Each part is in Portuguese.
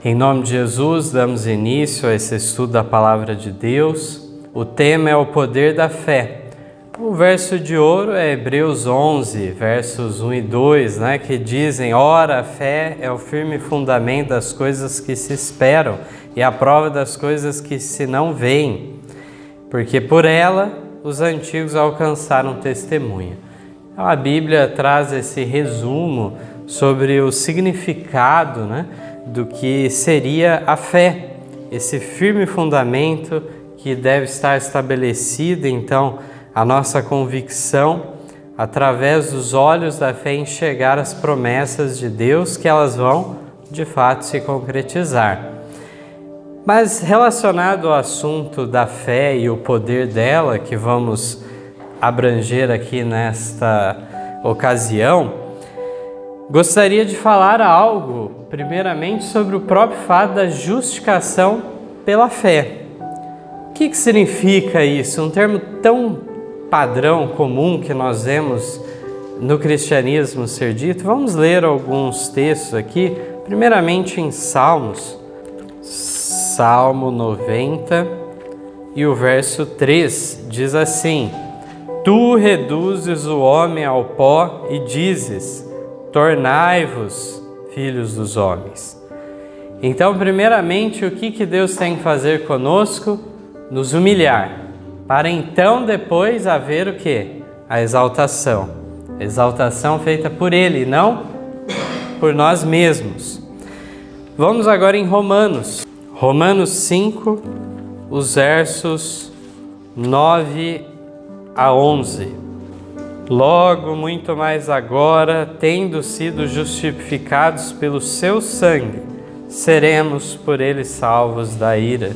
Em nome de Jesus, damos início a esse estudo da Palavra de Deus. O tema é o poder da fé. O verso de ouro é Hebreus 11, versos 1 e 2, que dizem: Ora, a fé é o firme fundamento das coisas que se esperam e a prova das coisas que se não veem, porque por ela os antigos alcançaram testemunho. Então, a Bíblia traz esse resumo sobre o significado, do que seria a fé, esse firme fundamento que deve estar estabelecido, então, a nossa convicção, através dos olhos da fé, enxergar as promessas de Deus, que elas vão, de fato, se concretizar. Mas relacionado ao assunto da fé e o poder dela, que vamos abranger aqui nesta ocasião, gostaria de falar algo, primeiramente, sobre o próprio fato da justificação pela fé. O que significa isso? Um termo tão padrão, comum, que nós vemos no cristianismo ser dito. Vamos ler alguns textos aqui, primeiramente em Salmos, Salmo 90 e o verso 3, diz assim: Tu reduzes o homem ao pó e dizes: tornai-vos filhos dos homens. Então, primeiramente, o que Deus tem que fazer conosco? Nos humilhar, para então depois haver o quê? A exaltação. Exaltação feita por Ele, não por nós mesmos. Vamos agora em Romanos. Romanos 5, os versos 9 a 11. Logo, muito mais agora, tendo sido justificados pelo seu sangue, seremos por ele salvos da ira.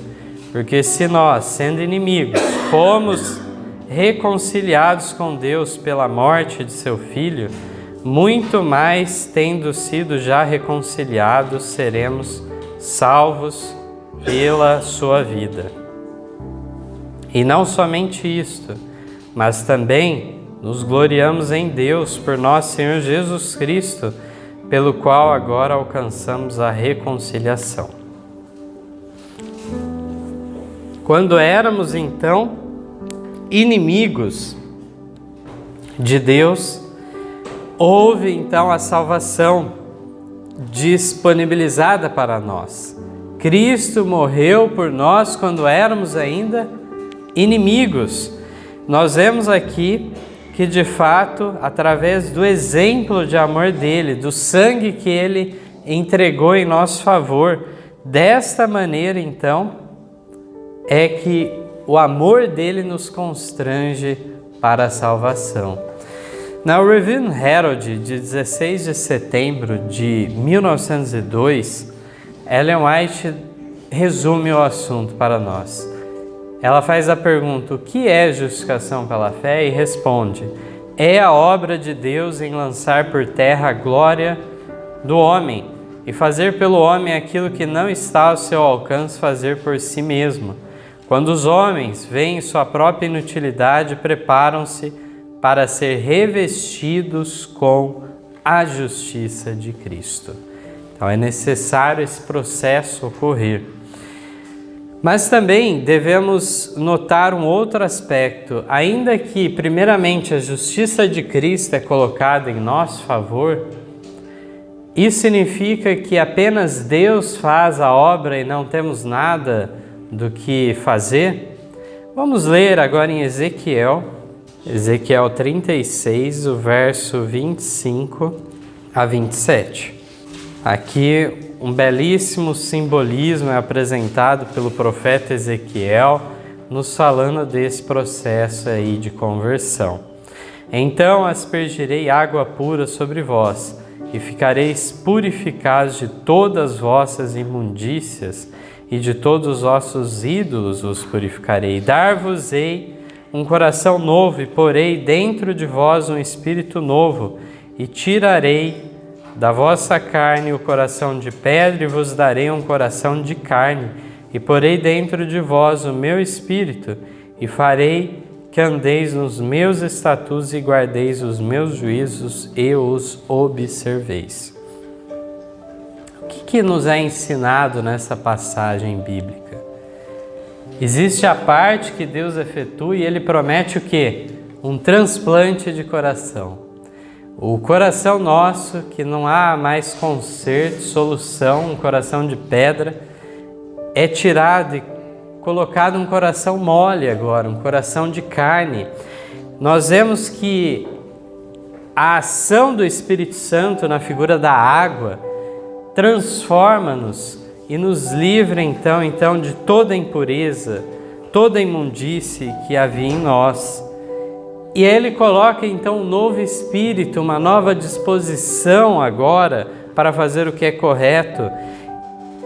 Porque se nós, sendo inimigos, fomos reconciliados com Deus pela morte de seu Filho, muito mais, tendo sido já reconciliados, seremos salvos pela sua vida. E não somente isto, mas também nos gloriamos em Deus por nosso Senhor Jesus Cristo, pelo qual agora alcançamos a reconciliação. Quando éramos, então, inimigos de Deus, houve, então, a salvação disponibilizada para nós. Cristo morreu por nós quando éramos ainda inimigos. Nós vemos aqui que, de fato, através do exemplo de amor dele, do sangue que ele entregou em nosso favor, desta maneira, então, é que o amor dele nos constrange para a salvação. Na Review Herald, de 16 de setembro de 1902, Ellen White resume o assunto para nós. Ela faz a pergunta: o que é justificação pela fé? E responde: é a obra de Deus em lançar por terra a glória do homem e fazer pelo homem aquilo que não está ao seu alcance fazer por si mesmo. Quando os homens veem sua própria inutilidade, preparam-se para ser revestidos com a justiça de Cristo. Então é necessário esse processo ocorrer. Mas também devemos notar um outro aspecto. Ainda que, primeiramente, a justiça de Cristo é colocada em nosso favor, isso significa que apenas Deus faz a obra e não temos nada do que fazer? Vamos ler agora em Ezequiel 36, o verso 25 a 27. Aqui um belíssimo simbolismo é apresentado pelo profeta Ezequiel, nos falando desse processo aí de conversão. Então aspergirei água pura sobre vós, e ficareis purificados de todas as vossas imundícias, e de todos os vossos ídolos os purificarei. Dar-vos-ei um coração novo, e porei dentro de vós um espírito novo, e tirarei da vossa carne o coração de pedra, e vos darei um coração de carne, e porei dentro de vós o meu espírito, e farei que andeis nos meus estatutos e guardeis os meus juízos e os observeis. O que nos é ensinado nessa passagem bíblica? Existe a parte que Deus efetua e Ele promete o quê? Um transplante de coração. O coração nosso, que não há mais conserto, solução, um coração de pedra, é tirado e colocado um coração mole agora, um coração de carne. Nós vemos que a ação do Espírito Santo na figura da água transforma-nos e nos livra então de toda impureza, toda imundície que havia em nós. E Ele coloca então um novo espírito, uma nova disposição agora para fazer o que é correto.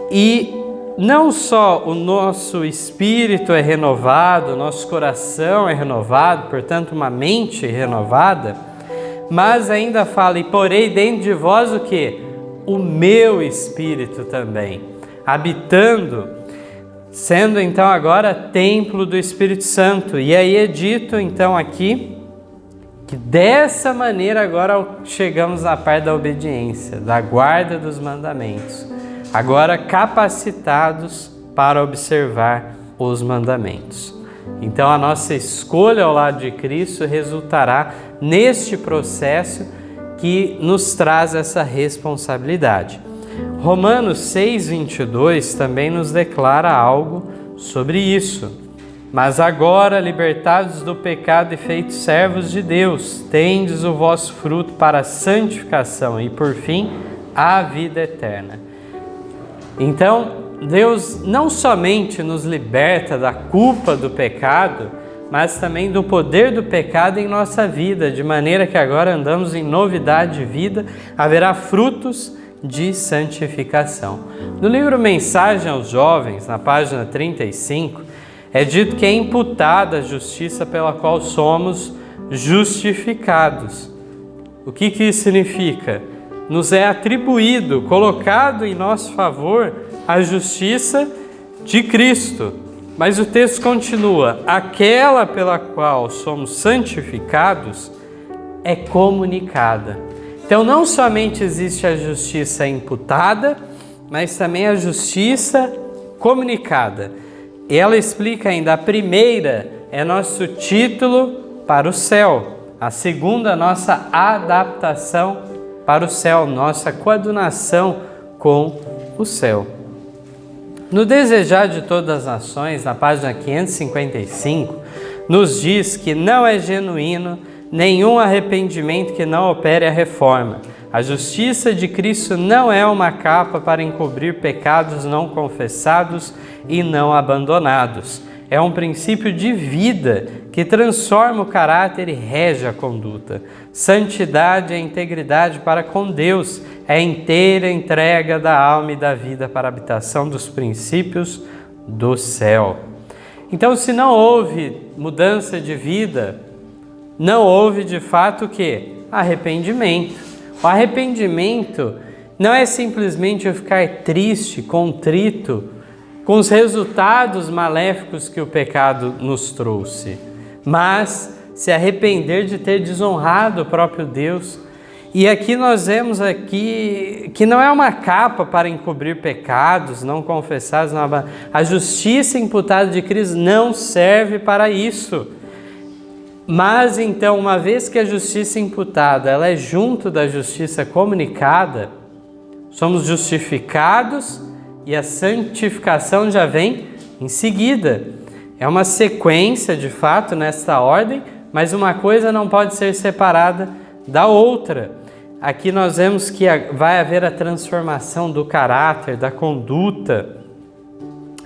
E não só o nosso espírito é renovado, nosso coração é renovado, portanto uma mente renovada, mas ainda fala, e porei dentro de vós o quê? O meu espírito também, habitando, sendo então agora templo do Espírito Santo. E aí é dito então aqui, que dessa maneira agora chegamos à parte da obediência, da guarda dos mandamentos, agora capacitados para observar os mandamentos. Então a nossa escolha ao lado de Cristo resultará neste processo que nos traz essa responsabilidade. Romanos 6:22 também nos declara algo sobre isso. Mas agora, libertados do pecado e feitos servos de Deus, tendes o vosso fruto para a santificação e, por fim, a vida eterna. Então, Deus não somente nos liberta da culpa do pecado, mas também do poder do pecado em nossa vida, de maneira que agora andamos em novidade de vida, haverá frutos de santificação. No livro Mensagem aos Jovens, na página 35, é dito que é imputada a justiça pela qual somos justificados. O que isso significa? Nos é atribuído, colocado em nosso favor, a justiça de Cristo. Mas o texto continua, aquela pela qual somos santificados é comunicada. Então não somente existe a justiça imputada, mas também a justiça comunicada. E ela explica ainda, a primeira é nosso título para o céu, a segunda, nossa adaptação para o céu, nossa coadunação com o céu. No Desejar de Todas as Nações, na página 555, nos diz que não é genuíno nenhum arrependimento que não opere a reforma. A justiça de Cristo não é uma capa para encobrir pecados não confessados e não abandonados. É um princípio de vida que transforma o caráter e rege a conduta. Santidade é integridade para com Deus, é inteira entrega da alma e da vida para a habitação dos princípios do céu. Então, se não houve mudança de vida, não houve de fato o quê? Arrependimento. O arrependimento não é simplesmente eu ficar triste, contrito, com os resultados maléficos que o pecado nos trouxe, mas se arrepender de ter desonrado o próprio Deus. E aqui nós vemos que não é uma capa para encobrir pecados não confessados, não. A justiça imputada de Cristo não serve para isso. Mas então, uma vez que a justiça imputada ela é junto da justiça comunicada, somos justificados e a santificação já vem em seguida. É uma sequência, de fato, nesta ordem, mas uma coisa não pode ser separada da outra. Aqui nós vemos que vai haver a transformação do caráter, da conduta.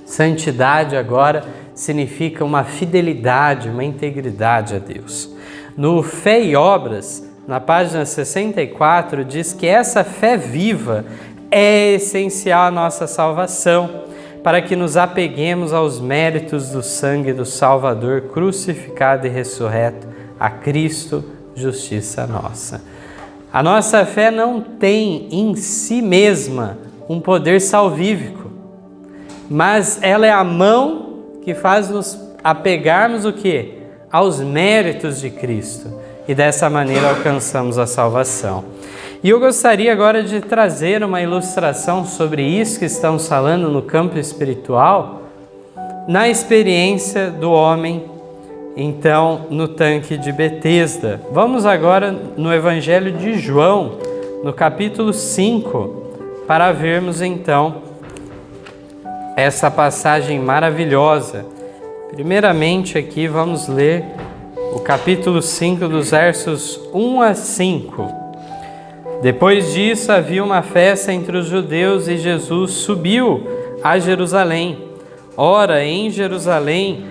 Santidade agora significa uma fidelidade, uma integridade a Deus. No Fé e Obras, na página 64, diz que essa fé viva é essencial à nossa salvação, para que nos apeguemos aos méritos do sangue do Salvador crucificado e ressurreto, a Cristo, justiça nossa. A nossa fé não tem em si mesma um poder salvífico, mas ela é a mão que faz nos apegarmos o quê? Aos méritos de Cristo. E dessa maneira alcançamos a salvação. E eu gostaria agora de trazer uma ilustração sobre isso que estamos falando no campo espiritual, na experiência do homem, então, no tanque de Betesda. Vamos agora no Evangelho de João, no capítulo 5, para vermos então essa passagem maravilhosa. Primeiramente aqui vamos ler o capítulo 5, dos versos 1 a 5. Depois disso havia uma festa entre os judeus e Jesus subiu a Jerusalém. Ora, em Jerusalém,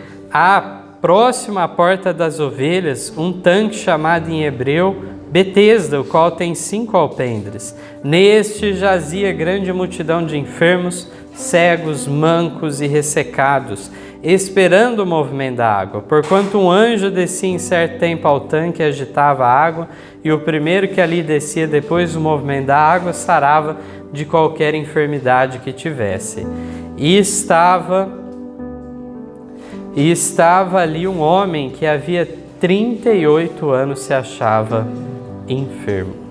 próximo à porta das ovelhas, um tanque chamado em hebreu Betesda, o qual tem 5 alpendres. Neste jazia grande multidão de enfermos, cegos, mancos e ressecados, esperando o movimento da água. Porquanto um anjo descia em certo tempo ao tanque e agitava a água, e o primeiro que ali descia depois do movimento da água sarava de qualquer enfermidade que tivesse. E estava ali um homem que havia 38 anos se achava enfermo.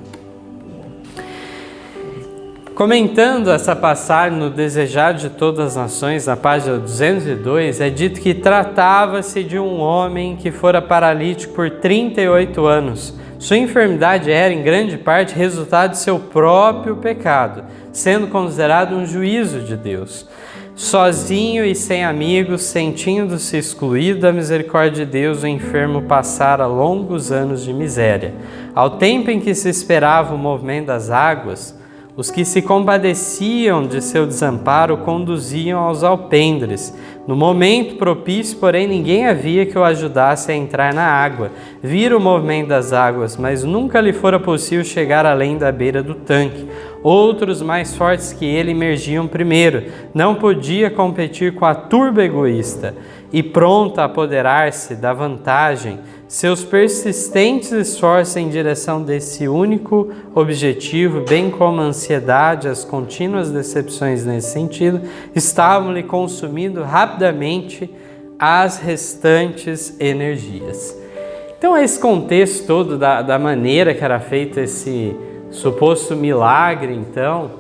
Comentando essa passagem no Desejado de Todas as Nações, na página 202, é dito que tratava-se de um homem que fora paralítico por 38 anos. Sua enfermidade era, em grande parte, resultado de seu próprio pecado, sendo considerado um juízo de Deus. Sozinho e sem amigos, sentindo-se excluído da misericórdia de Deus, o enfermo passara longos anos de miséria. Ao tempo em que se esperava o movimento das águas, os que se compadeciam de seu desamparo o conduziam aos alpendres. No momento propício, porém, ninguém havia que o ajudasse a entrar na água. Vira o movimento das águas, mas nunca lhe fora possível chegar além da beira do tanque. Outros, mais fortes que ele, emergiam primeiro. Não podia competir com a turba egoísta e pronta a apoderar-se da vantagem. Seus persistentes esforços em direção desse único objetivo, bem como a ansiedade, as contínuas decepções nesse sentido, estavam-lhe consumindo rapidamente as restantes energias. Então, esse contexto todo da maneira que era feito esse suposto milagre, então,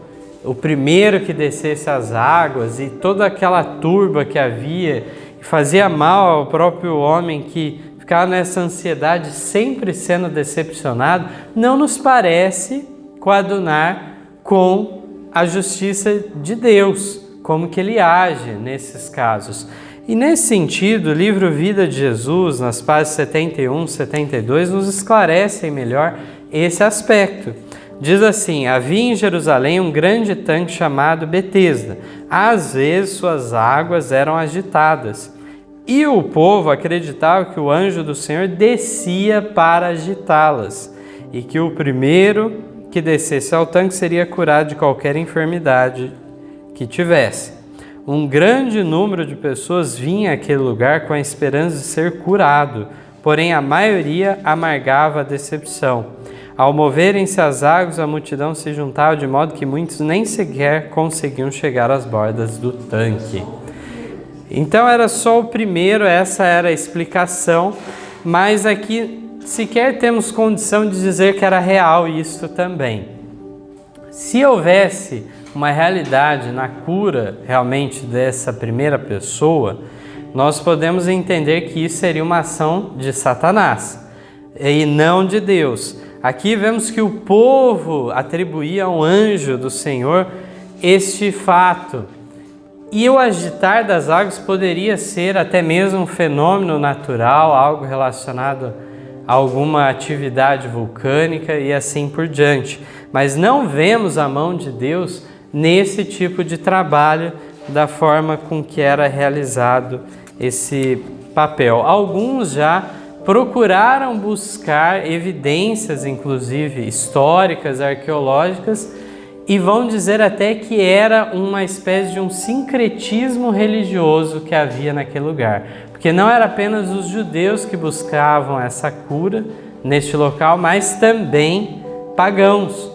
o primeiro que descesse as águas e toda aquela turba que havia, fazia mal ao próprio homem que ficava nessa ansiedade, sempre sendo decepcionado, não nos parece coadunar com a justiça de Deus, como que ele age nesses casos. E nesse sentido, o livro Vida de Jesus, nas páginas 71 e 72, nos esclarecem melhor esse aspecto. Diz assim: havia em Jerusalém um grande tanque chamado Betesda. Às vezes suas águas eram agitadas. E o povo acreditava que o anjo do Senhor descia para agitá-las e que o primeiro que descesse ao tanque seria curado de qualquer enfermidade que tivesse. Um grande número de pessoas vinha àquele lugar com a esperança de ser curado, porém a maioria amargava a decepção. Ao moverem-se as águas, a multidão se juntava de modo que muitos nem sequer conseguiam chegar às bordas do tanque. Então era só o primeiro, essa era a explicação, mas aqui sequer temos condição de dizer que era real isso também. Se houvesse uma realidade na cura realmente dessa primeira pessoa, nós podemos entender que isso seria uma ação de Satanás e não de Deus. Aqui vemos que o povo atribuía ao anjo do Senhor este fato. E o agitar das águas poderia ser até mesmo um fenômeno natural, algo relacionado a alguma atividade vulcânica e assim por diante. Mas não vemos a mão de Deus nesse tipo de trabalho, da forma com que era realizado esse papel. Alguns já procuraram buscar evidências, inclusive históricas, arqueológicas, e vão dizer até que era uma espécie de um sincretismo religioso que havia naquele lugar. Porque não era apenas os judeus que buscavam essa cura neste local, mas também pagãos,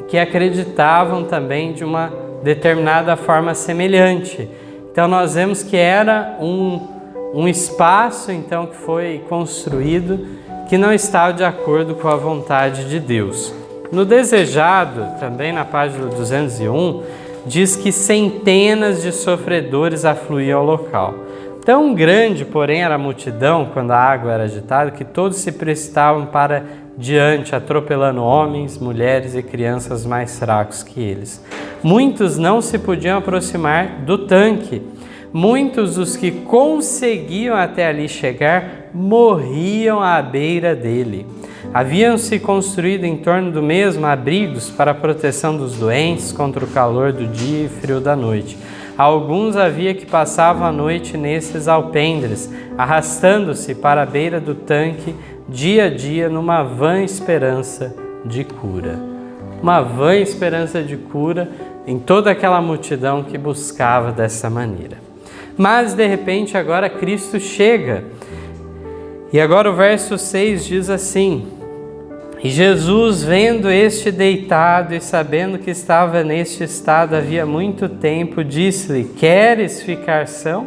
que acreditavam também de uma determinada forma semelhante. Então nós vemos que era um espaço então que foi construído que não estava de acordo com a vontade de Deus. No Desejado, também na página 201, diz que centenas de sofredores afluíam ao local. Tão grande, porém, era a multidão, quando a água era agitada, que todos se precipitavam para diante, atropelando homens, mulheres e crianças mais fracos que eles. Muitos não se podiam aproximar do tanque. Muitos dos que conseguiam até ali chegar morriam à beira dele. Haviam-se construído em torno do mesmo abrigos para a proteção dos doentes contra o calor do dia e frio da noite. Alguns havia que passavam a noite nesses alpendres, arrastando-se para a beira do tanque dia a dia numa vã esperança de cura. Uma vã esperança de cura em toda aquela multidão que buscava dessa maneira. Mas, de repente, agora Cristo chega. E agora o verso 6 diz assim: E Jesus, vendo este deitado e sabendo que estava neste estado havia muito tempo, disse-lhe: Queres ficar são?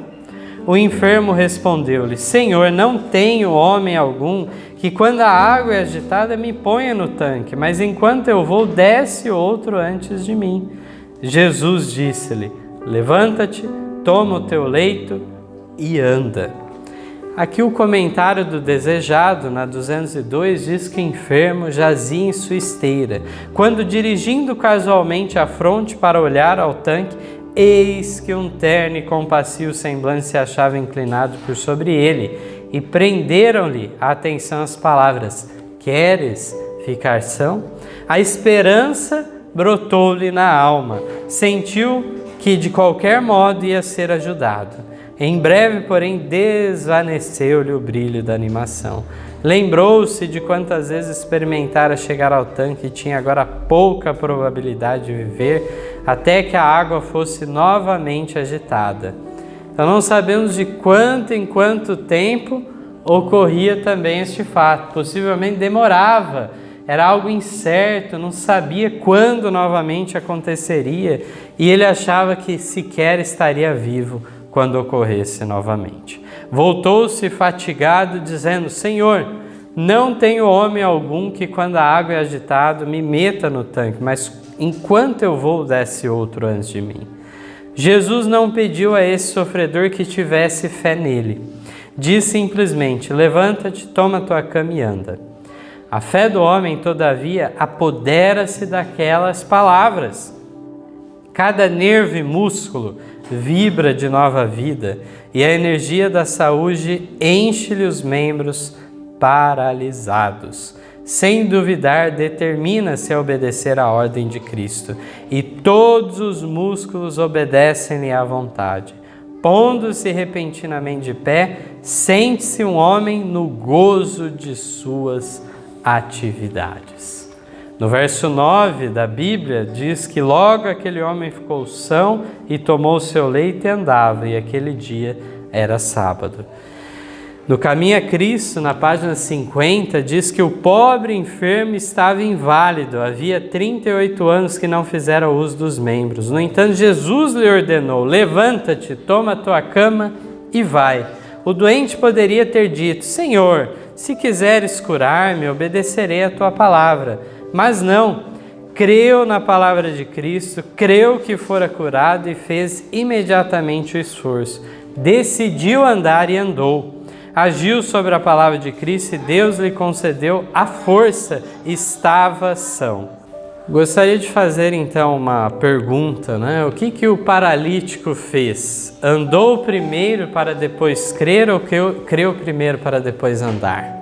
O enfermo respondeu-lhe: Senhor, não tenho homem algum que quando a água é agitada me ponha no tanque, mas enquanto eu vou, desce outro antes de mim. Jesus disse-lhe: Levanta-te, toma o teu leito e anda. Aqui o comentário do Desejado, na 202, diz que o enfermo jazia em sua esteira. Quando dirigindo casualmente a fronte para olhar ao tanque, eis que um terno e compassivo semblante se achava inclinado por sobre ele, e prenderam-lhe a atenção as palavras: Queres ficar são? A esperança brotou-lhe na alma. Sentiu que de qualquer modo ia ser ajudado. Em breve, porém, desvaneceu-lhe o brilho da animação. Lembrou-se de quantas vezes experimentara chegar ao tanque e tinha agora pouca probabilidade de viver até que a água fosse novamente agitada. Então não sabemos de quanto em quanto tempo ocorria também este fato. Possivelmente demorava, era algo incerto, não sabia quando novamente aconteceria e ele achava que sequer estaria vivo quando ocorresse novamente. Voltou-se fatigado, dizendo: Senhor, não tenho homem algum que quando a água é agitada me meta no tanque, mas enquanto eu vou, desce outro antes de mim. Jesus não pediu a esse sofredor que tivesse fé nele. Diz simplesmente: levanta-te, toma tua cama e anda. A fé do homem, todavia, apodera-se daquelas palavras. Cada nervo e músculo vibra de nova vida e a energia da saúde enche-lhe os membros paralisados. Sem duvidar, determina-se a obedecer à ordem de Cristo e todos os músculos obedecem-lhe à vontade. Pondo-se repentinamente de pé, sente-se um homem no gozo de suas atividades. No verso 9 da Bíblia diz que logo aquele homem ficou são e tomou o seu leito e andava, e aquele dia era sábado. No Caminho a Cristo, na página 50, diz que o pobre enfermo estava inválido, havia 38 anos que não fizera uso dos membros. No entanto, Jesus lhe ordenou: levanta-te, toma a tua cama e vai. O doente poderia ter dito: Senhor, se quiseres curar-me, obedecerei a tua palavra. Mas não, creu na palavra de Cristo, creu que fora curado e fez imediatamente o esforço. Decidiu andar e andou. Agiu sobre a palavra de Cristo e Deus lhe concedeu a força, estava são. Gostaria de fazer então uma pergunta, né? O que o paralítico fez? Andou primeiro para depois crer ou creu primeiro para depois andar?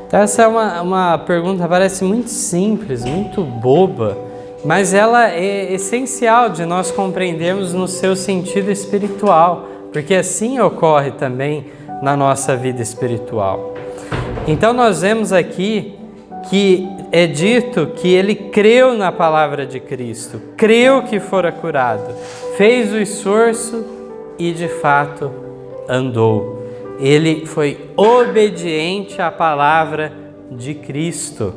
Então essa é uma pergunta, parece muito simples, muito boba, mas ela é essencial de nós compreendermos no seu sentido espiritual, porque assim ocorre também na nossa vida espiritual. Então nós vemos aqui que é dito que ele creu na palavra de Cristo, creu que fora curado, fez o esforço e de fato andou. Ele foi obediente à palavra de Cristo.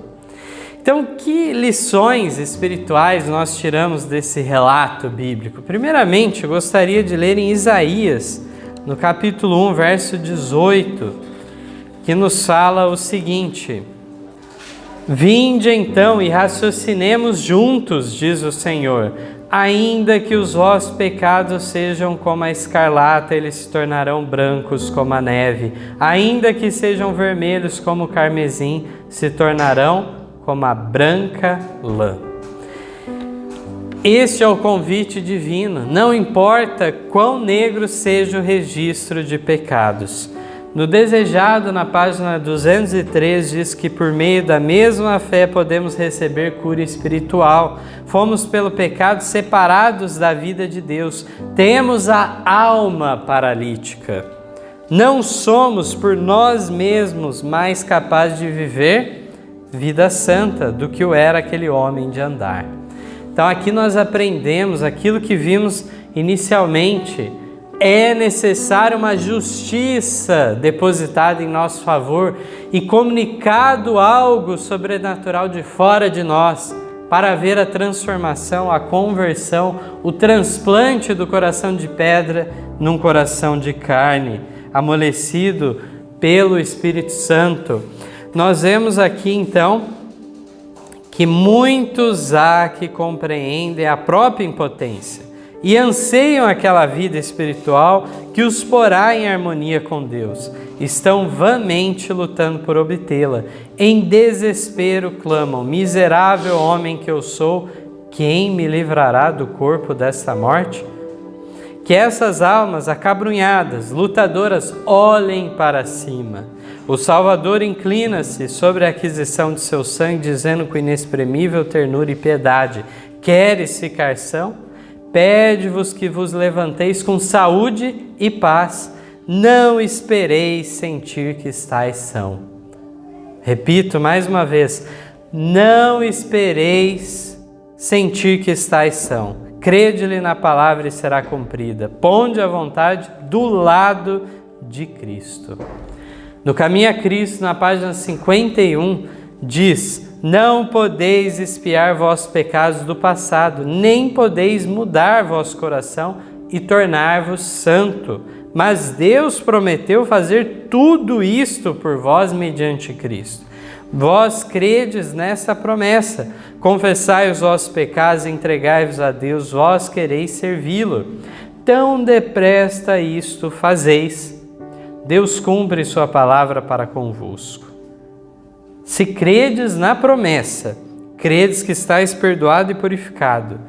Então, que lições espirituais nós tiramos desse relato bíblico? Primeiramente, eu gostaria de ler em Isaías, no capítulo 1, verso 18, que nos fala o seguinte: Vinde então e raciocinemos juntos, diz o Senhor. Ainda que os vossos pecados sejam como a escarlata, eles se tornarão brancos como a neve. Ainda que sejam vermelhos como o carmesim, se tornarão como a branca lã. Este é o convite divino. Não importa quão negro seja o registro de pecados. No Desejado, na página 203, diz que por meio da mesma fé podemos receber cura espiritual. Fomos pelo pecado separados da vida de Deus. Temos a alma paralítica. Não somos por nós mesmos mais capazes de viver vida santa do que o era aquele homem de andar. Então aqui nós aprendemos aquilo que vimos inicialmente. É necessário uma justiça depositada em nosso favor e comunicado algo sobrenatural de fora de nós para ver a transformação, a conversão, o transplante do coração de pedra num coração de carne, amolecido pelo Espírito Santo. Nós vemos aqui então que muitos há que compreendem a própria impotência e anseiam aquela vida espiritual que os porá em harmonia com Deus. Estão vãmente lutando por obtê-la. Em desespero clamam: miserável homem que eu sou, quem me livrará do corpo desta morte? Que essas almas acabrunhadas, lutadoras, olhem para cima. O Salvador inclina-se sobre a aquisição de seu sangue, dizendo com inexprimível ternura e piedade: queres ficar são? Pede-vos que vos levanteis com saúde e paz, não espereis sentir que estáis são. Repito mais uma vez, não espereis sentir que estáis são. Crede-lhe na palavra e será cumprida. Ponde a vontade do lado de Cristo. No Caminho a Cristo, na página 51, diz: não podeis expiar vossos pecados do passado, nem podeis mudar vosso coração e tornar-vos santo. Mas Deus prometeu fazer tudo isto por vós mediante Cristo. Vós credes nessa promessa. Confessai os vossos pecados e entregai-vos a Deus, vós quereis servi-lo. Tão depressa isto fazeis. Deus cumpre sua palavra para convosco. Se credes na promessa, credes que estáis perdoado e purificado,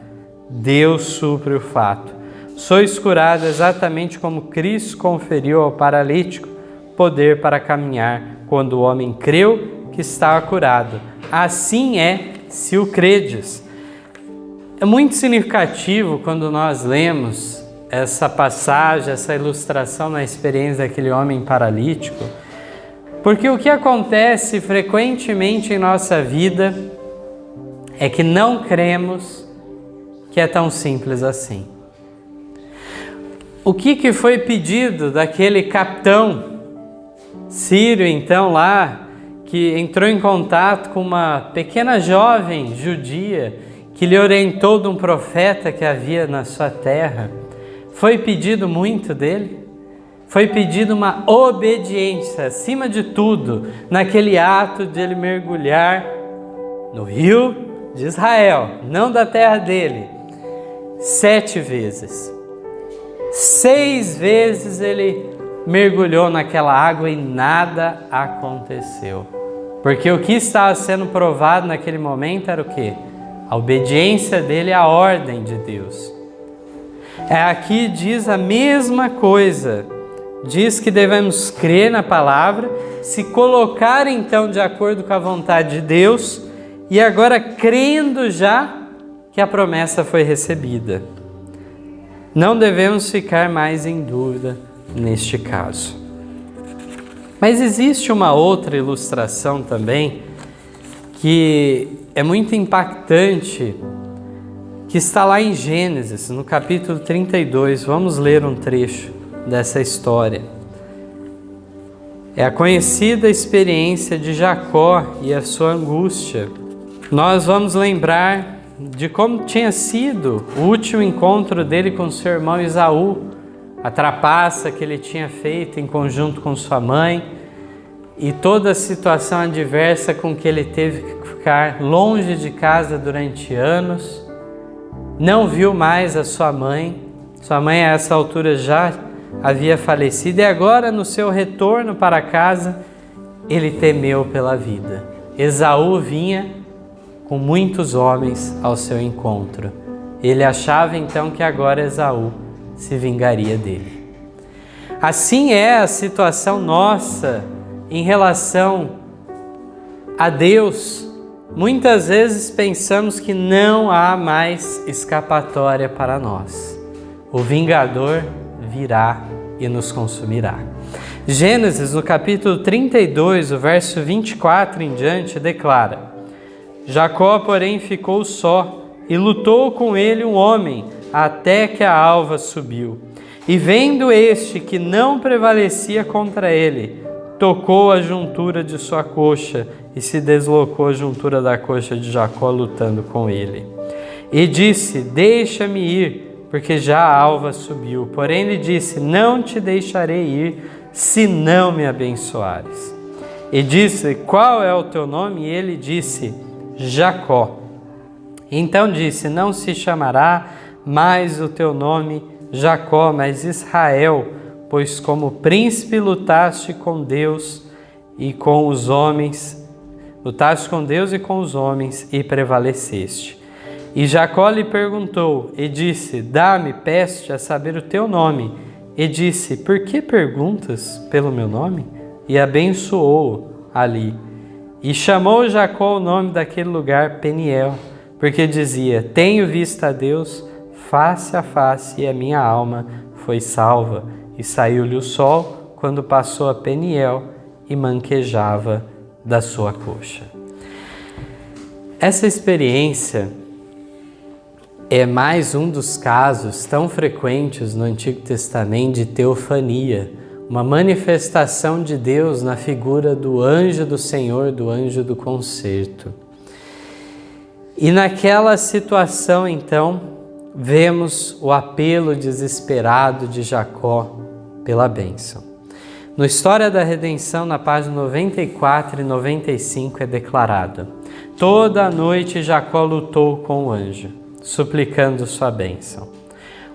Deus supre o fato. Sois curado exatamente como Cristo conferiu ao paralítico poder para caminhar quando o homem creu que estava curado. Assim é, se o credes. É muito significativo quando nós lemos essa passagem, essa ilustração na experiência daquele homem paralítico, porque o que acontece frequentemente em nossa vida é que não cremos que é tão simples assim. O que foi pedido daquele capitão sírio, então, lá, que entrou em contato com uma pequena jovem judia que lhe orientou de um profeta que havia na sua terra? Foi pedido muito dele? Foi pedido uma obediência, acima de tudo, naquele ato de ele mergulhar no rio de Israel, não da terra dele, 7 vezes. 6 vezes ele mergulhou naquela água e nada aconteceu. Porque o que estava sendo provado naquele momento era o quê? A obediência dele à ordem de Deus. Aqui diz a mesma coisa. Diz que devemos crer na palavra, se colocar então de acordo com a vontade de Deus e agora crendo já que a promessa foi recebida. Não devemos ficar mais em dúvida neste caso. Mas existe uma outra ilustração também que é muito impactante, que está lá em Gênesis, no capítulo 32. Vamos ler um trecho dessa história. É a conhecida experiência de Jacó e a sua angústia. Nós vamos lembrar de como tinha sido o último encontro dele com seu irmão Esaú, a trapaça que ele tinha feito em conjunto com sua mãe, e toda a situação adversa com que ele teve que ficar longe de casa durante anos, não viu mais a sua mãe. Sua mãe a essa altura já havia falecido e agora no seu retorno para casa, ele temeu pela vida. Esaú vinha com muitos homens ao seu encontro. Ele achava então que agora Esaú se vingaria dele. Assim é a situação nossa em relação a Deus. Muitas vezes pensamos que não há mais escapatória para nós. O vingador virá e nos consumirá. Gênesis, no capítulo 32, o verso 24 em diante, declara: Jacó, porém, ficou só, e lutou com ele um homem, até que a alva subiu. E vendo este que não prevalecia contra ele, tocou a juntura de sua coxa, e se deslocou a juntura da coxa de Jacó, lutando com ele. E disse: Deixa-me ir, porque já a alva subiu. Porém ele disse: Não te deixarei ir, se não me abençoares. E disse: Qual é o teu nome? E ele disse: Jacó. Então disse: Não se chamará mais o teu nome Jacó, mas Israel, pois como príncipe lutaste com Deus e com os homens, e prevaleceste. E Jacó lhe perguntou e disse: Dá-me, peste, a saber o teu nome. E disse: Por que perguntas pelo meu nome? E abençoou ali. E chamou Jacó o nome daquele lugar Peniel, porque dizia: Tenho visto a Deus face a face, e a minha alma foi salva. E saiu-lhe o sol quando passou a Peniel e manquejava da sua coxa. Essa experiência é mais um dos casos tão frequentes no Antigo Testamento de teofania, uma manifestação de Deus na figura do anjo do Senhor, do anjo do concerto. E naquela situação, então, vemos o apelo desesperado de Jacó pela bênção. No História da Redenção, na página 94 e 95, é declarado: Toda a noite Jacó lutou com o anjo, suplicando sua bênção.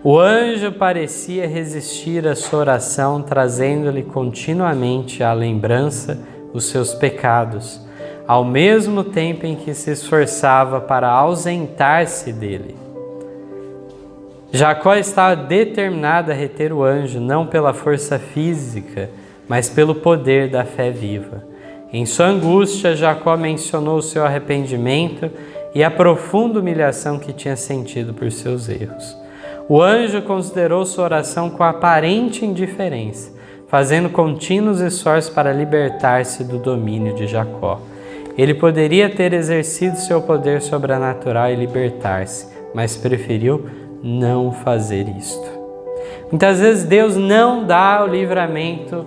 O anjo parecia resistir à sua oração, trazendo-lhe continuamente à lembrança os seus pecados, ao mesmo tempo em que se esforçava para ausentar-se dele. Jacó estava determinado a reter o anjo, não pela força física, mas pelo poder da fé viva. Em sua angústia, Jacó mencionou o seu arrependimento e a profunda humilhação que tinha sentido por seus erros. O anjo considerou sua oração com aparente indiferença, fazendo contínuos esforços para libertar-se do domínio de Jacó. Ele poderia ter exercido seu poder sobrenatural e libertar-se, mas preferiu não fazer isto. Muitas vezes Deus não dá o livramento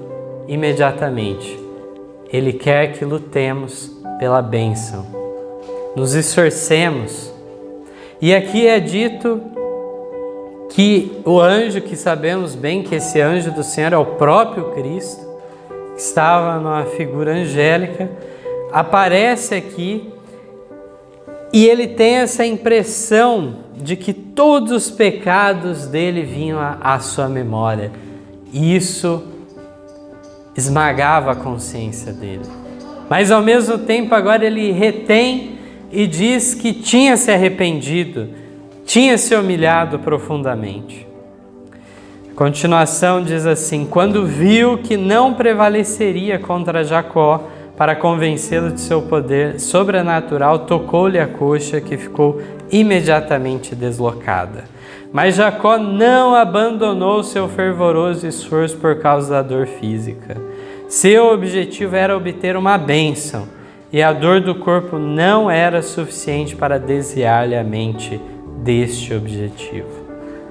imediatamente. Ele quer que lutemos pela bênção, nos esforcemos. E aqui é dito que o anjo, que sabemos bem que esse anjo do Senhor é o próprio Cristo, que estava numa figura angélica, aparece aqui e ele tem essa impressão de que todos os pecados dele vinham à sua memória. E isso esmagava a consciência dele. Mas ao mesmo tempo agora ele retém e diz que tinha se arrependido, tinha se humilhado profundamente. A continuação diz assim: quando viu que não prevaleceria contra Jacó, para convencê-lo de seu poder sobrenatural, tocou-lhe a coxa, que ficou imediatamente deslocada. Mas Jacó não abandonou seu fervoroso esforço por causa da dor física. Seu objetivo era obter uma bênção, e a dor do corpo não era suficiente para desviar-lhe a mente deste objetivo.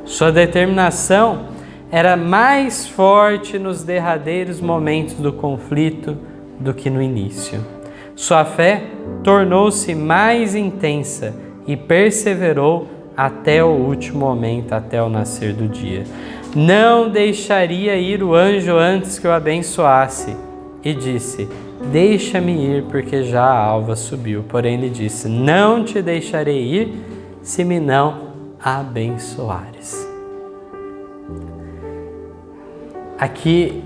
Sua determinação era mais forte nos derradeiros momentos do conflito do que no início. Sua fé tornou-se mais intensa e perseverou até o último momento, até o nascer do dia. Não deixaria ir o anjo antes que o abençoasse, e disse: deixa-me ir, porque já a alva subiu. Porém ele disse: não te deixarei ir, se me não abençoares. Aqui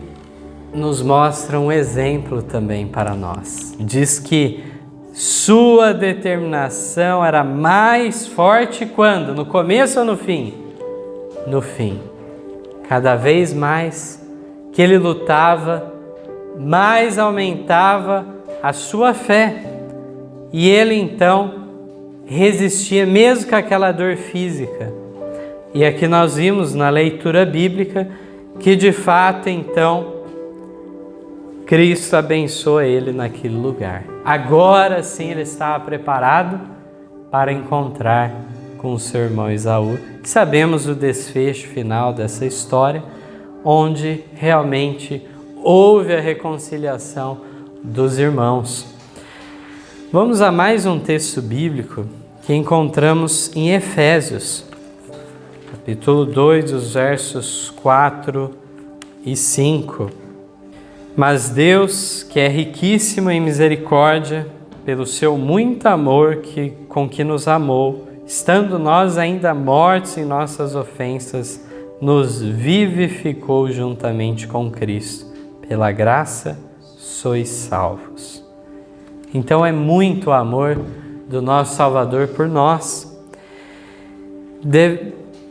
nos mostra um exemplo também para nós. Diz que sua determinação era mais forte quando? No começo ou no fim? No fim. Cada vez mais que ele lutava, mais aumentava a sua fé. E ele então resistia mesmo com aquela dor física. E aqui nós vimos na leitura bíblica que de fato então Cristo abençoa ele naquele lugar. Agora sim ele estava preparado para encontrar com o seu irmão Esaú. Sabemos o desfecho final dessa história, onde realmente houve a reconciliação dos irmãos. Vamos a mais um texto bíblico que encontramos em Efésios, capítulo 2, os versos 4 e 5. Mas Deus, que é riquíssimo em misericórdia, pelo seu muito amor com que nos amou, estando nós ainda mortos em nossas ofensas, nos vivificou juntamente com Cristo. Pela graça sois salvos. Então é muito amor do nosso Salvador por nós.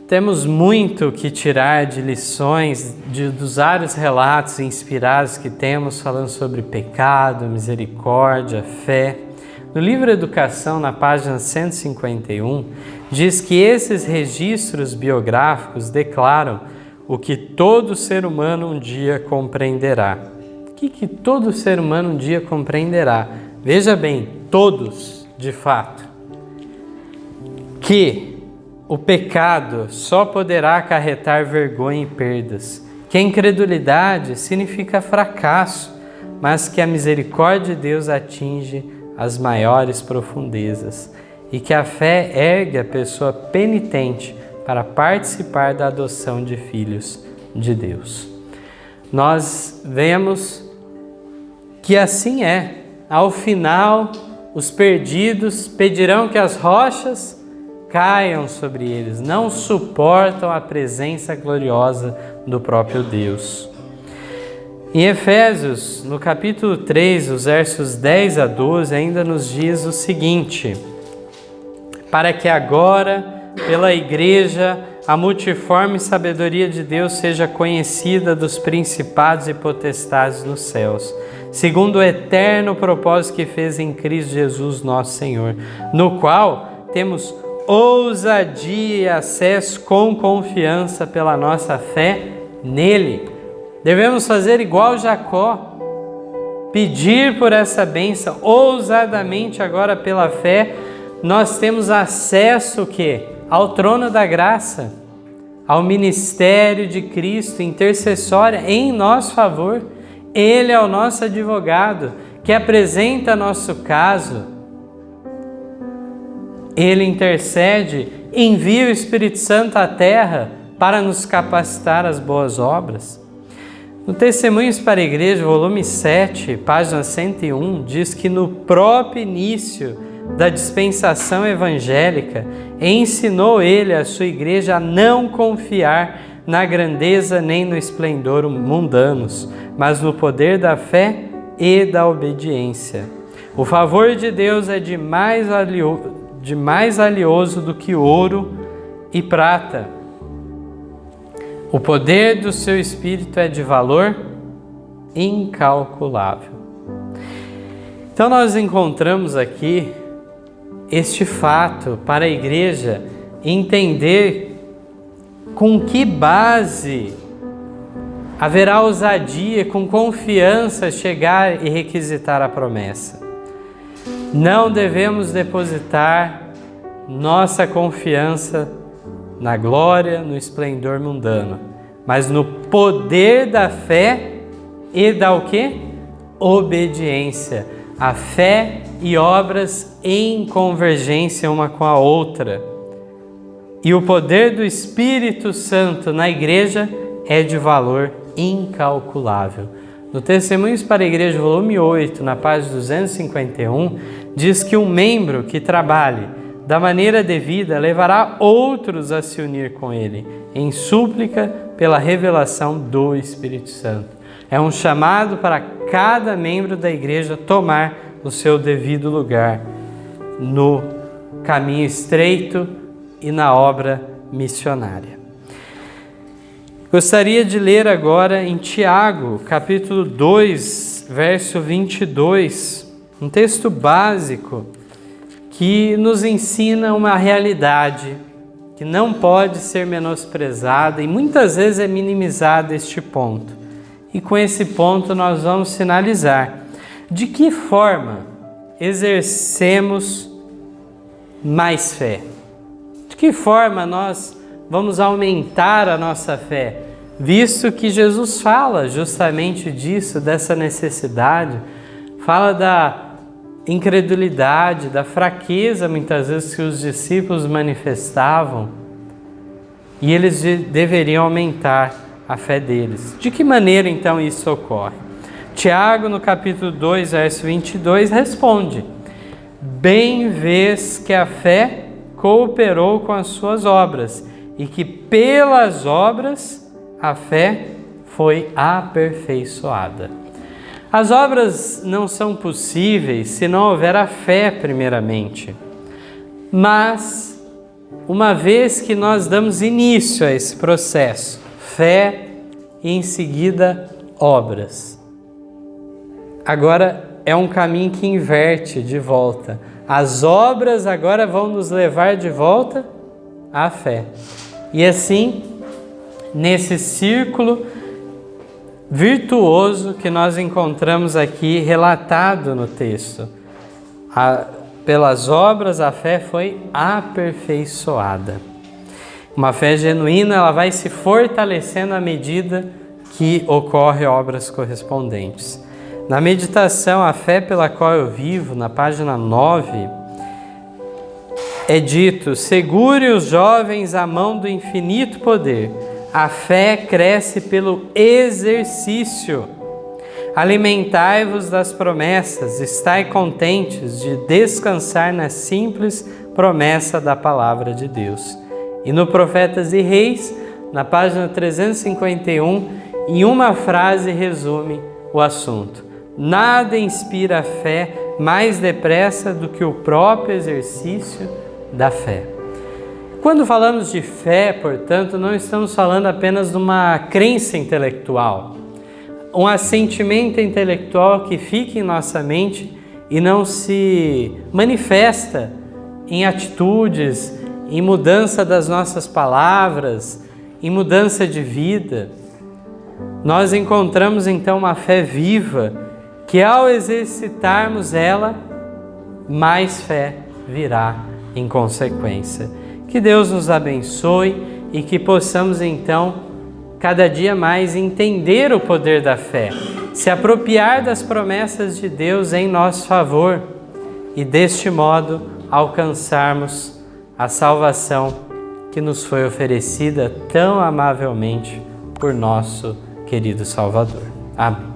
Temos muito que tirar de lições dos vários relatos inspirados que temos falando sobre pecado, misericórdia, fé. No livro Educação, na página 151, diz que esses registros biográficos declaram o que todo ser humano um dia compreenderá. O que todo ser humano um dia compreenderá? Veja bem, todos, de fato, que o pecado só poderá acarretar vergonha e perdas, que a incredulidade significa fracasso, mas que a misericórdia de Deus atinge as maiores profundezas e que a fé ergue a pessoa penitente para participar da adoção de filhos de Deus. Nós vemos que assim é. Ao final, os perdidos pedirão que as rochas caiam sobre eles, não suportam a presença gloriosa do próprio Deus. Em Efésios, no capítulo 3, os versos 10 a 12, ainda nos diz o seguinte: para que agora, pela Igreja, a multiforme sabedoria de Deus seja conhecida dos principados e potestades nos céus, segundo o eterno propósito que fez em Cristo Jesus nosso Senhor, no qual temos ousadia e acesso com confiança pela nossa fé nele. Devemos fazer igual Jacó, pedir por essa bênção ousadamente agora pela fé. Nós temos acesso ao trono da graça, ao ministério de Cristo intercessória em nosso favor. Ele é o nosso advogado que apresenta nosso caso. Ele intercede, envia o Espírito Santo à terra para nos capacitar às boas obras. No Testemunhos para a Igreja, volume 7, página 101, diz que no próprio início da dispensação evangélica, ensinou ele a sua igreja a não confiar na grandeza nem no esplendor mundanos, mas no poder da fé e da obediência. O favor de Deus é de mais valioso do que ouro e prata. O poder do seu Espírito é de valor incalculável. Então nós encontramos aqui este fato para a igreja entender com que base haverá ousadia, com confiança chegar e requisitar a promessa. Não devemos depositar nossa confiança na glória, no esplendor mundano, mas no poder da fé e da o quê? Obediência. A fé e obras em convergência uma com a outra. E o poder do Espírito Santo na igreja é de valor incalculável. No Testemunhos para a Igreja, volume 8, na página 251, diz que um membro que trabalhe da maneira devida levará outros a se unir com ele, em súplica pela revelação do Espírito Santo. É um chamado para cada membro da igreja tomar o seu devido lugar no caminho estreito e na obra missionária. Gostaria de ler agora em Tiago, capítulo 2, verso 22, um texto básico que nos ensina uma realidade que não pode ser menosprezada e muitas vezes é minimizado este ponto. E com esse ponto nós vamos sinalizar de que forma exercemos mais fé. De que forma nós vamos aumentar a nossa fé, visto que Jesus fala justamente disso, dessa necessidade, fala da incredulidade, da fraqueza muitas vezes que os discípulos manifestavam e eles deveriam aumentar a fé deles. De que maneira então isso ocorre? Tiago, no capítulo 2, verso 22, responde: bem vês que a fé cooperou com as suas obras e que pelas obras a fé foi aperfeiçoada. As obras não são possíveis se não houver a fé primeiramente. Mas, uma vez que nós damos início a esse processo, fé e em seguida obras, agora é um caminho que inverte de volta. As obras agora vão nos levar de volta à fé. E assim, nesse círculo virtuoso que nós encontramos aqui relatado no texto, pelas obras a fé foi aperfeiçoada. Uma fé genuína, ela vai se fortalecendo à medida que ocorrem obras correspondentes. Na meditação A Fé pela Qual Eu Vivo, na página 9, é dito: segure os jovens à mão do infinito poder. A fé cresce pelo exercício. Alimentai-vos das promessas, estai contentes de descansar na simples promessa da palavra de Deus. E no Profetas e Reis, na página 351, em uma frase resume o assunto: nada inspira a fé mais depressa do que o próprio exercício da fé. Quando falamos de fé, portanto, não estamos falando apenas de uma crença intelectual, um assentimento intelectual que fica em nossa mente e não se manifesta em atitudes, em mudança das nossas palavras, em mudança de vida. Nós encontramos então uma fé viva que, ao exercitarmos ela, mais fé virá em consequência. Que Deus nos abençoe e que possamos então cada dia mais entender o poder da fé, se apropriar das promessas de Deus em nosso favor e deste modo alcançarmos a salvação que nos foi oferecida tão amavelmente por nosso querido Salvador. Amém.